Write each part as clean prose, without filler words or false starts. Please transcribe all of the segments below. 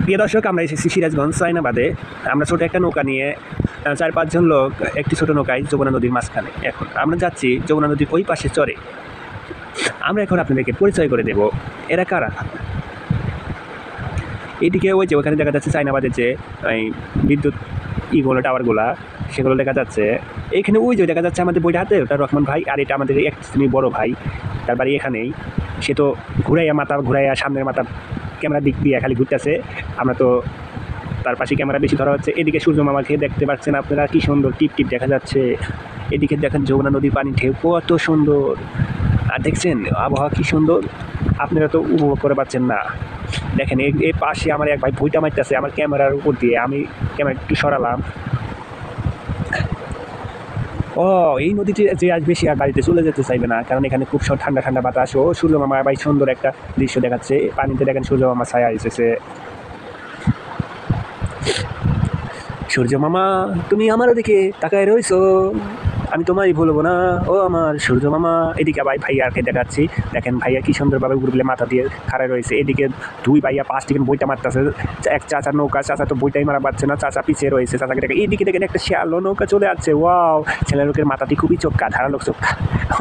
প্রিয় দর্শক, আমরা এসেছি সিরাজগঞ্জ চাইনাবাদে। আমরা ছোট একটা নৌকা নিয়ে 4-5 জন লোক একটি ছোট নৌকায় যমুনা নদীর মাঝখানে। এখন আমরা যাচ্ছি যমুনা নদীর ওই পাশে চরে। আমরা এখন আপনাদেরকে পরিচয় করে দেব এরা কারা। এইদিকে ওই যে ওখানে দেখা যাচ্ছে চাইনাবাদের যে বিদ্যুৎ ইগুলো টাওয়ারগুলা, সেগুলো দেখা যাচ্ছে। এইখানে ওই যে দেখা যাচ্ছে আমাদের বইটা হাতে, ওটা রহমান ভাই। আর এটা আমাদের এক শ্রেণীর বড় ভাই, তার বাড়ি এখানেই। সে তো ঘুরাইয়া সামনের মাথা ক্যামেরার দিক দিয়ে খালি ঘুরতেছে। আমরা তো তার পাশে ক্যামেরা বেশি ধরা হচ্ছে। এদিকে সূর্য মামাকে দেখতে পাচ্ছেন আপনারা, কি সুন্দর টিপ টিপ দেখা যাচ্ছে। এদিকে দেখেন যমুনা নদীর পানি ঢেউ কত সুন্দর, আর দেখছেন আবহাওয়া কি সুন্দর। আপনারা তো উপভোগ করে পাচ্ছেন না। দেখেন এই পাশে আমার এক ভাই বইটা মারতেছে আমার ক্যামেরার উপর দিয়ে। আমি ক্যামেরা একটু সরালাম। এই নদীতে যে আসবে সে আর বাড়িতে চলে যেতে চাইবে না, কারণ এখানে খুব ঠান্ডা ঠান্ডা বাতাস। সূর্য মামা ভাই সুন্দর একটা দৃশ্য দেখাচ্ছে। পানিতে দেখেন সূর্য মামা ছায়া এসেছে। সূর্য মামা, তুমি আমার ওদিকে তাকায় রইছো, আমি তোমারই ভুলবো না ও আমার সূর্য মামা। এদিকে ভাইয়াকে দেখাচ্ছি। দেখেন ভাইয়া কি সুন্দরভাবে উপরে মাথা দিয়ে খাড়ায় রয়েছে। এদিকে দুই ভাইয়া টিকেন বইটা মারতেছে। এক চাচার নৌকা, চাচা তো বইটাই মারা পাচ্ছে না, চাচা পিছিয়ে রয়েছে। চাচাকে দেখে এইদিকে দেখেন একটা শ্যালো নৌকা চলে আসছে। ওয়াও, ছেলে লোকের মাথাটি খুবই চোখা, ধারালোক চোখা।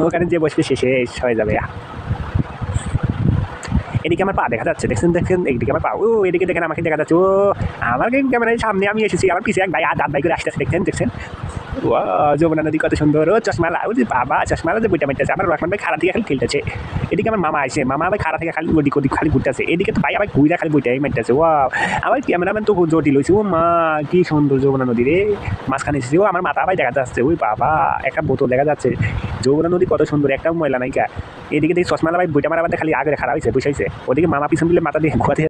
ওখানে যে বসবে সে শেষ হয়ে যাবে। এদিকে আমার পা দেখা যাচ্ছে, দেখেন এইদিকে আমার পা। এদিকে দেখেন আমাকে দেখা যাচ্ছে। আমার ক্যামেরার সামনে আমি এসেছি, আমার পিছিয়ে এক ভাই দাঁত ভাই করে আসতেছে। দেখছেন যমুনা নদী কত সুন্দর। চশমালা, ওই যে বাবা চশমালা যে বইটা মারতেছে। আমার রহমান ভাই খাড়া থেকে খালি খেলতেছে। এদিকে আমার মামা আসে, মামা ভাই খাড়া থেকে খালি ওদিক খালি ঘুরতেছে। এদিকে তো ভাই আবার ঘুরে খালি বইটাই মারতেছে। আমার ক্যামেরাম্যান তো জটিল হয়েছে। মা কি সুন্দর যমুনা নদী রে, মাঝখানে এসেছে। আমার মাথা ভাই দেখা যাচ্ছে। ওই বাবা একটা বোতল দেখা যাচ্ছে। যমুনা নদী কত সুন্দর, একটা ময়লা নাইকা। এদিকে দেখি চশমালা ভাই বইটা মারা খালি আগে খারাপ হয়েছে, বসেছে। ওদিকে মামা পিছন দিলে মাথা দিয়ে ঘুরাতে